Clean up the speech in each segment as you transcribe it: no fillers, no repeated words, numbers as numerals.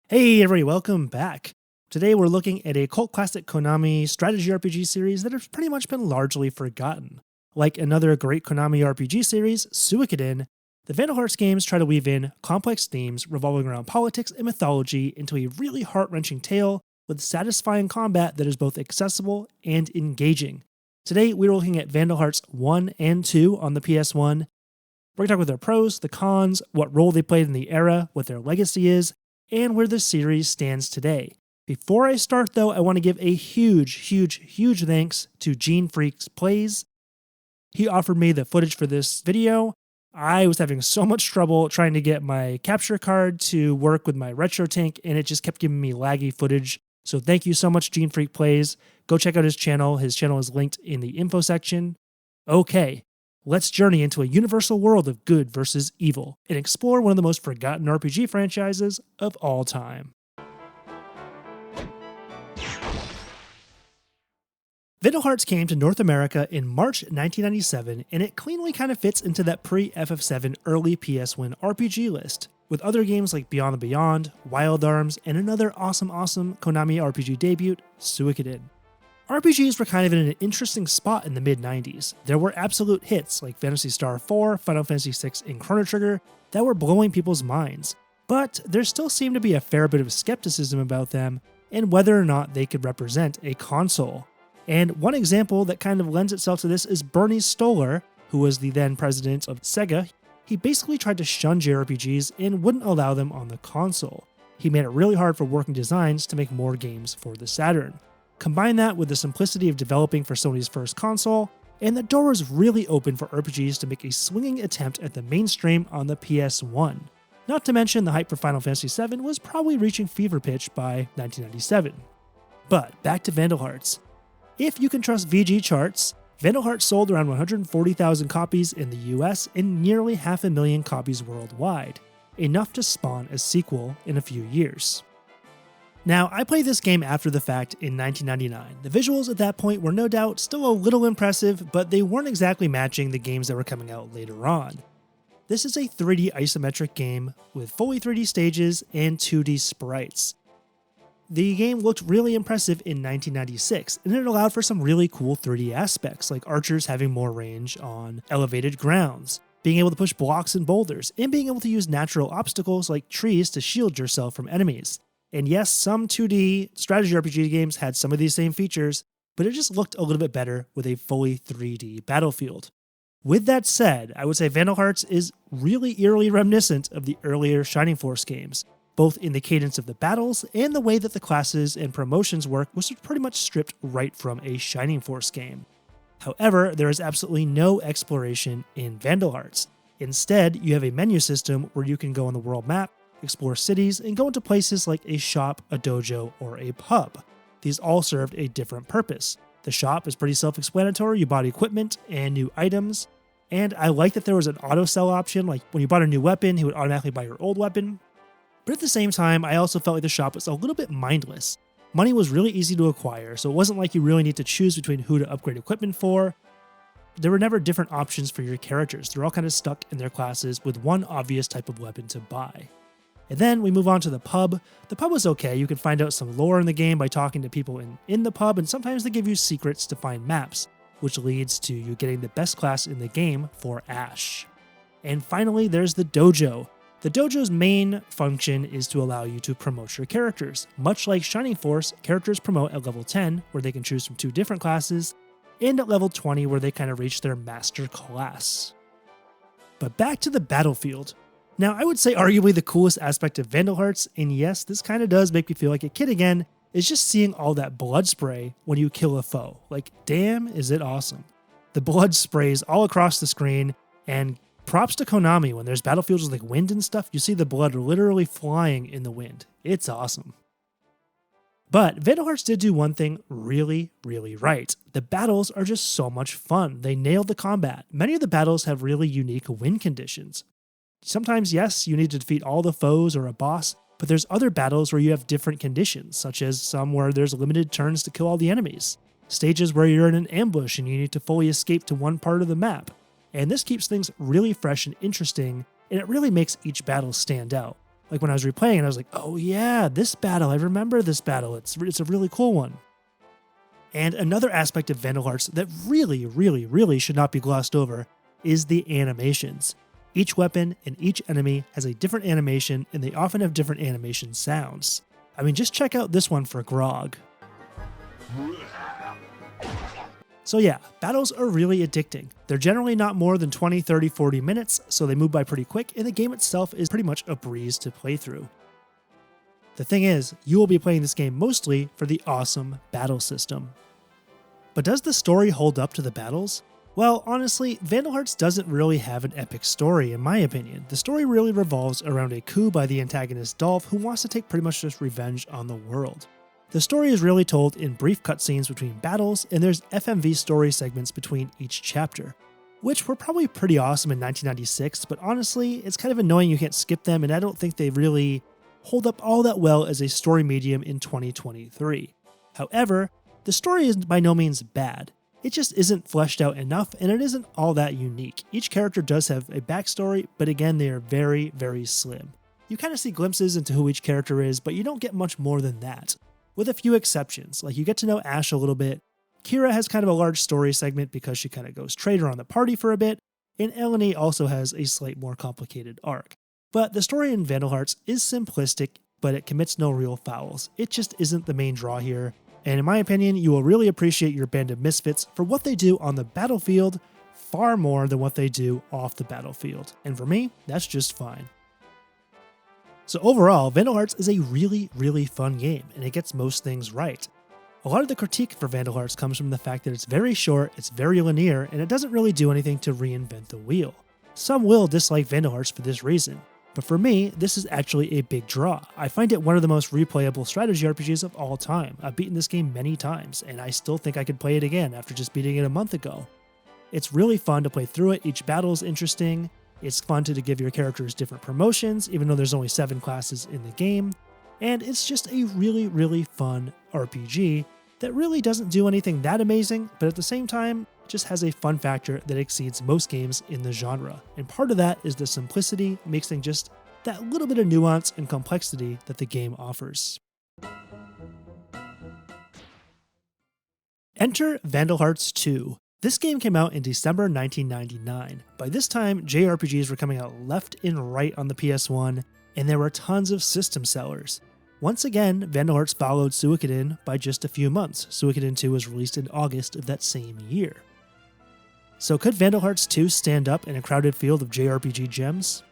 Hey everybody, welcome back. Today we're looking at a cult classic Konami strategy RPG series that has pretty much been largely forgotten. Like another great Konami RPG series, Suikoden, the Vandal Hearts games try to weave in complex themes revolving around politics and mythology into a really heart-wrenching tale with satisfying combat that is both accessible and engaging. Today we're looking at Vandal Hearts 1 and 2 on the PS1. We're going to talk about their pros, the cons, what role they played in the era, what their legacy is, and where the series stands today. Before I start though, I want to give a huge thanks to Gene Freaks Plays. He offered me the footage for this video. I was having so much trouble trying to get my capture card to work with my retro tank, and it just kept giving me laggy footage. So thank you so much, Gene Freak Plays. Go check out his channel. His channel is linked in the info section. Okay, let's journey into a universal world of good versus evil and explore one of the most forgotten RPG franchises of all time. Vandal Hearts came to North America in March 1997, and it cleanly kind of fits into that pre-FF7 early PS1 RPG list, with other games like Beyond the Beyond, Wild Arms, and another awesome Konami RPG debut, Suikoden. RPGs were kind of in an interesting spot in the mid-90s. There were absolute hits like Phantasy Star 4, Final Fantasy VI, and Chrono Trigger that were blowing people's minds, but there still seemed to be a fair bit of skepticism about them and whether or not they could represent a console. And one example that kind of lends itself to this is Bernie Stolar, who was the then president of Sega. He basically tried to shun JRPGs and wouldn't allow them on the console. He made it really hard for working designs to make more games for the Saturn. Combine that with the simplicity of developing for Sony's first console, and the door was really open for RPGs to make a swinging attempt at the mainstream on the PS1. Not to mention the hype for Final Fantasy VII was probably reaching fever pitch by 1997. But back to Vandal Hearts. If you can trust VG charts, Vandal Hearts sold around 140,000 copies in the US and nearly 500,000 copies worldwide, enough to spawn a sequel in a few years. Now, I played this game after the fact in 1999. The visuals at that point were no doubt still a little impressive, but they weren't exactly matching the games that were coming out later on. This is a 3D isometric game with fully 3D stages and 2D sprites. The game looked really impressive in 1996, and it allowed for some really cool 3D aspects, like archers having more range on elevated grounds, being able to push blocks and boulders, and being able to use natural obstacles like trees to shield yourself from enemies. And yes, some 2D strategy RPG games had some of these same features, but it just looked a little bit better with a fully 3D battlefield. With that said, I would say Vandal Hearts is really eerily reminiscent of the earlier Shining Force games, both in the cadence of the battles and the way that the classes and promotions work was pretty much stripped right from a Shining Force game. However, there is absolutely no exploration in Vandal Hearts. Instead, you have a menu system where you can go on the world map, explore cities, and go into places like a shop, a dojo, or a pub. These all served a different purpose. The shop is pretty self-explanatory. You bought equipment and new items, and I like that there was an auto sell option, like when you bought a new weapon, he would automatically buy your old weapon. But at the same time, I also felt like the shop was a little bit mindless. Money was really easy to acquire, so it wasn't like you really need to choose between who to upgrade equipment for. There were never different options for your characters. They're all kind of stuck in their classes with one obvious type of weapon to buy. And then we move on to the pub. The pub was okay. You can find out some lore in the game by talking to people in the pub, and sometimes they give you secrets to find maps, which leads to you getting the best class in the game for Ash. And finally, there's the dojo. The dojo's main function is to allow you to promote your characters. Much like Shining Force, characters promote at level 10, where they can choose from 2 different classes, and at level 20, where they kind of reach their master class. But back to the battlefield. Now, I would say arguably the coolest aspect of Vandal Hearts, and yes, this kind of does make me feel like a kid again, is just seeing all that blood spray when you kill a foe. Like, damn, is it awesome. The blood sprays all across the screen, and props to Konami, when there's battlefields with like wind and stuff, you see the blood literally flying in the wind. It's awesome. But Vandal Hearts did do one thing really right. The battles are just so much fun. They nailed the combat. Many of the battles have really unique win conditions. Sometimes, yes, you need to defeat all the foes or a boss, but there's other battles where you have different conditions, such as some where there's limited turns to kill all the enemies, stages where you're in an ambush and you need to fully escape to one part of the map. And this keeps things really fresh and interesting, and it really makes each battle stand out. Like when I was replaying it, I was like, oh yeah, this battle, I remember this battle. It's a really cool one. And another aspect of Vandal Hearts that really should not be glossed over is the animations. Each weapon and each enemy has a different animation, and they often have different animation sounds. I mean, just check out this one for Grog. So yeah, battles are really addicting. They're generally not more than 20, 30, 40 minutes, so they move by pretty quick, and the game itself is pretty much a breeze to play through. The thing is, you will be playing this game mostly for the awesome battle system. But does the story hold up to the battles? Well, honestly, Vandal Hearts doesn't really have an epic story, in my opinion. The story really revolves around a coup by the antagonist Dolph, who wants to take pretty much just revenge on the world. The story is really told in brief cutscenes between battles, and there's FMV story segments between each chapter, which were probably pretty awesome in 1996, but honestly, it's kind of annoying you can't skip them, and I don't think they really hold up all that well as a story medium in 2023. However, the story is by no means bad. It just isn't fleshed out enough, and it isn't all that unique. Each character does have a backstory, but again, they are very slim. You kind of see glimpses into who each character is, but you don't get much more than that. With a few exceptions, like you get to know Ash a little bit, Kira has kind of a large story segment because she kind of goes traitor on the party for a bit, and Eleni also has a slight more complicated arc. But the story in Vandal Hearts is simplistic, but it commits no real fouls. It just isn't the main draw here. And in my opinion, you will really appreciate your band of misfits for what they do on the battlefield far more than what they do off the battlefield. And for me, that's just fine. So overall, Vandal Hearts is a really fun game, and it gets most things right. A lot of the critique for Vandal Hearts comes from the fact that it's very short, it's very linear, and it doesn't really do anything to reinvent the wheel. Some will dislike Vandal Hearts for this reason. But for me, this is actually a big draw. I find it one of the most replayable strategy RPGs of all time. I've beaten this game many times, and I still think I could play it again after just beating it a month ago. It's really fun to play through it, each battle is interesting, it's fun to give your characters different promotions, even though there's only 7 classes in the game, and it's just a really fun RPG that really doesn't do anything that amazing, but at the same time, just has a fun factor that exceeds most games in the genre. And part of that is the simplicity, mixing just that little bit of nuance and complexity that the game offers. Enter Vandal Hearts 2. This game came out in December 1999. By this time, JRPGs were coming out left and right on the PS1, and there were tons of system sellers. Once again, Vandal Hearts followed Suikoden by just a few months. Suikoden 2 was released in August of that same year. So could Vandal Hearts 2 stand up in a crowded field of JRPG gems?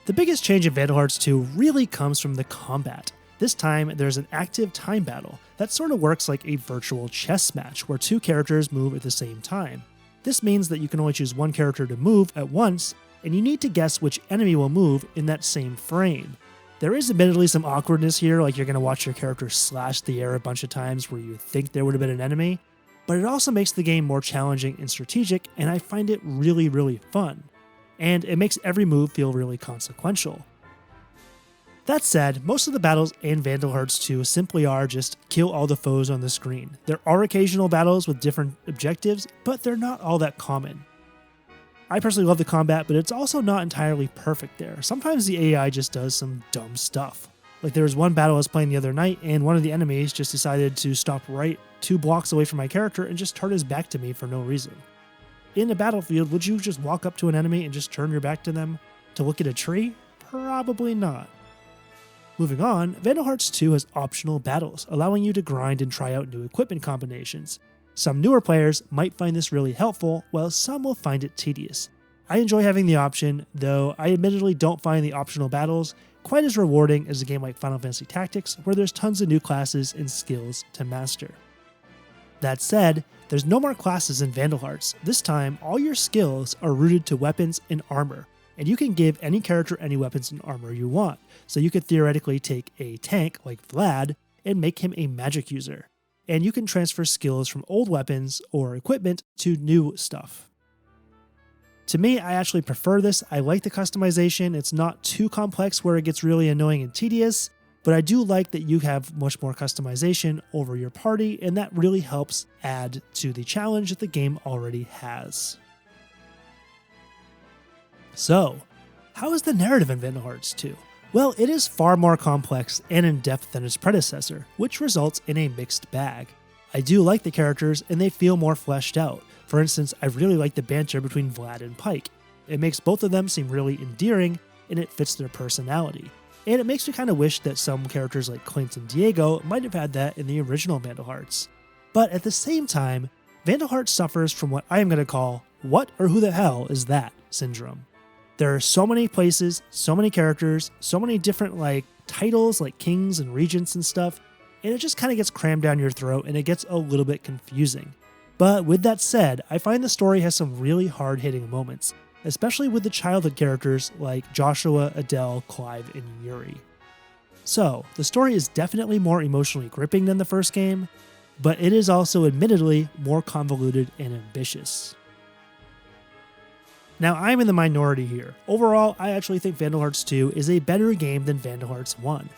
The biggest change in Vandal Hearts 2 really comes from the combat. This time, there's an active time battle that sort of works like a virtual chess match where 2 characters move at the same time. This means that you can only choose one character to move at once, and you need to guess which enemy will move in that same frame. There is admittedly some awkwardness here, like you're going to watch your character slash the air a bunch of times where you think there would have been an enemy, but it also makes the game more challenging and strategic, and I find it really fun. And it makes every move feel really consequential. That said, most of the battles in Vandal Hearts 2 simply are just kill all the foes on the screen. There are occasional battles with different objectives, but they're not all that common. I personally love the combat, but it's also not entirely perfect there. Sometimes the AI just does some dumb stuff. Like there was one battle I was playing the other night, and one of the enemies just decided to stop right 2 blocks away from my character and just turn his back to me for no reason. In a battlefield, would you just walk up to an enemy and just turn your back to them to look at a tree? Probably not. Moving on, Vandal Hearts 2 has optional battles, allowing you to grind and try out new equipment combinations. Some newer players might find this really helpful, while some will find it tedious. I enjoy having the option, though I admittedly don't find the optional battles quite as rewarding as a game like Final Fantasy Tactics, where there's tons of new classes and skills to master. That said, there's no more classes in Vandal Hearts. This time, all your skills are rooted to weapons and armor, and you can give any character any weapons and armor you want. So you could theoretically take a tank like Vlad and make him a magic user. And you can transfer skills from old weapons or equipment to new stuff. To me, I actually prefer this. I like the customization. It's not too complex where it gets really annoying and tedious, but I do like that you have much more customization over your party, and that really helps add to the challenge that the game already has. So, how is the narrative in Vandal Hearts 2? Well, it is far more complex and in-depth than its predecessor, which results in a mixed bag. I do like the characters and they feel more fleshed out. For instance, I really like the banter between Vlad and Pike. It makes both of them seem really endearing and it fits their personality. And it makes me kind of wish that some characters like Clint and Diego might have had that in the original Vandal Hearts. But at the same time, Vandal Hearts suffers from what I am going to call "what or who the hell is that" syndrome. There are so many places, so many characters, so many different titles like kings and regents and stuff, and it just kind of gets crammed down your throat and it gets a little bit confusing. But with that said, I find the story has some really hard-hitting moments, especially with the childhood characters like Joshua, Adele, Clive, and Yuri. So, the story is definitely more emotionally gripping than the first game, but it is also admittedly more convoluted and ambitious. Now, I'm in the minority here. Overall, I actually think Vandal Hearts 2 is a better game than Vandal Hearts 1.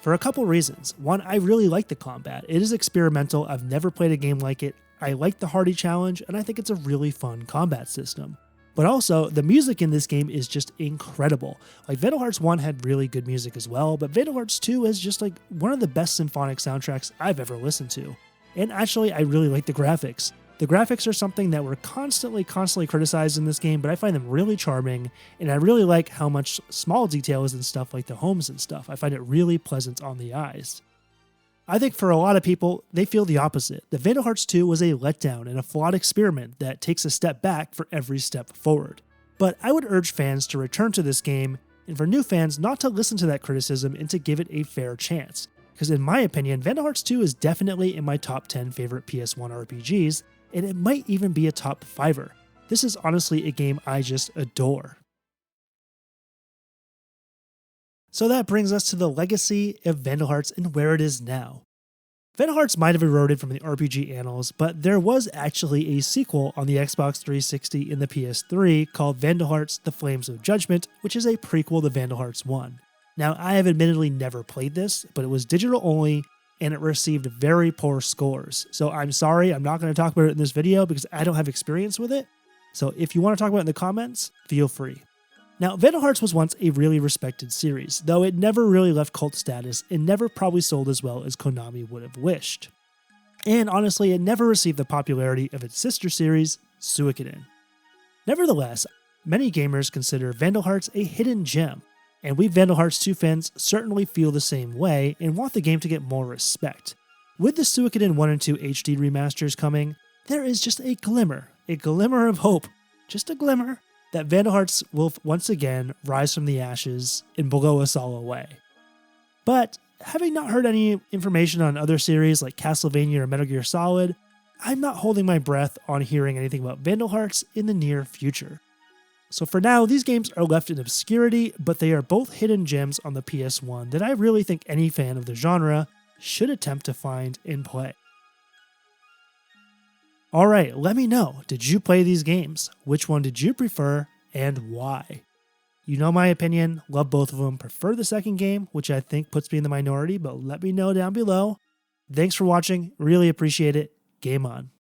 For a couple reasons. One, I really like the combat. It is experimental, I've never played a game like it, I like the Hardy challenge, and I think it's a really fun combat system. But also, the music in this game is just incredible. Vandal Hearts 1 had really good music as well, but Vandal Hearts 2 is just one of the best symphonic soundtracks I've ever listened to. And actually, I really like the graphics. The graphics are something that were constantly criticized in this game, but I find them really charming, and I really like how much small detail is in stuff like the homes and stuff. I find it really pleasant on the eyes. I think for a lot of people, they feel the opposite. That Vandal Hearts 2 was a letdown and a flawed experiment that takes a step back for every step forward. But I would urge fans to return to this game, and for new fans not to listen to that criticism and to give it a fair chance. Because in my opinion, Vandal Hearts 2 is definitely in my top 10 favorite PS1 RPGs, and it might even be a top 5er. This is honestly a game I just adore. So that brings us to the legacy of Vandal Hearts and where it is now. Vandal Hearts might have eroded from the RPG annals, but there was actually a sequel on the Xbox 360 and the PS3 called Vandal Hearts: The Flames of Judgment, which is a prequel to Vandal Hearts 1. Now, I have admittedly never played this, but it was digital only, and it received very poor scores. So I'm sorry, I'm not going to talk about it in this video because I don't have experience with it. So if you want to talk about it in the comments, feel free. Now, Vandal Hearts was once a really respected series, though it never really left cult status and never probably sold as well as Konami would have wished. And honestly, it never received the popularity of its sister series, Suikoden. Nevertheless, many gamers consider Vandal Hearts a hidden gem, and we Vandal Hearts 2 fans certainly feel the same way and want the game to get more respect. With the Suikoden 1 and 2 HD remasters coming, there is just a glimmer of hope, just a glimmer, that Vandal Hearts will once again rise from the ashes and blow us all away. But having not heard any information on other series like Castlevania or Metal Gear Solid, I'm not holding my breath on hearing anything about Vandal Hearts in the near future. So for now, these games are left in obscurity, but they are both hidden gems on the PS1 that I really think any fan of the genre should attempt to find and play. Alright, let me know, did you play these games? Which one did you prefer, and why? You know my opinion, love both of them, prefer the second game, which I think puts me in the minority, but let me know down below. Thanks for watching, really appreciate it, game on.